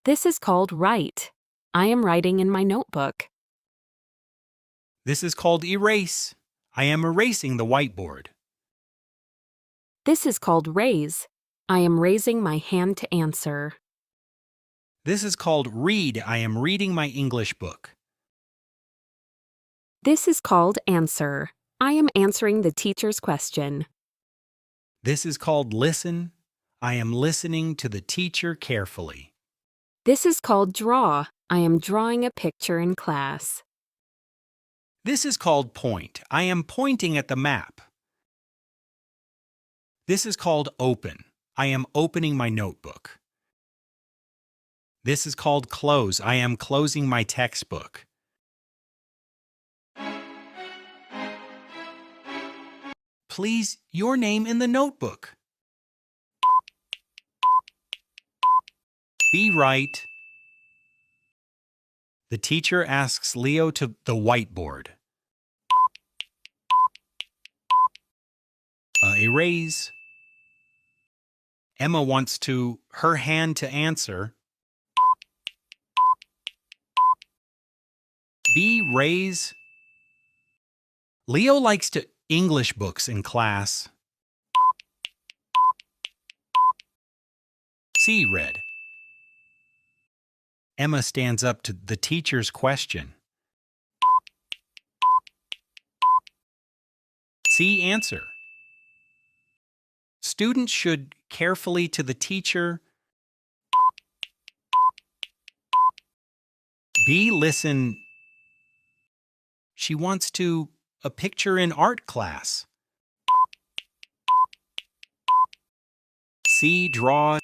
This is called write. I am writing in my notebook. This is called erase. I am erasing the whiteboard. This is called raise. I am raising my hand to answer. This is called read. I am reading my English book. This is called answer. I am answering the teacher's question. This is called listen. I am listening to the teacher carefully. This is called draw. I am drawing a picture in class. This is called point. I am pointing at the map. This is called open. I am opening my notebook. This is called close. I am closing my textbook. Please, your name in the notebook. Be right. The teacher asks Leo to the whiteboard. Erase. Emma wants to her hand to answer. B raise. Leo likes to English books in class. C read. Emma stands up to the teacher's question. C answer. Students should carefully to the teacher. B listen. She wants to a picture in art class. C draw.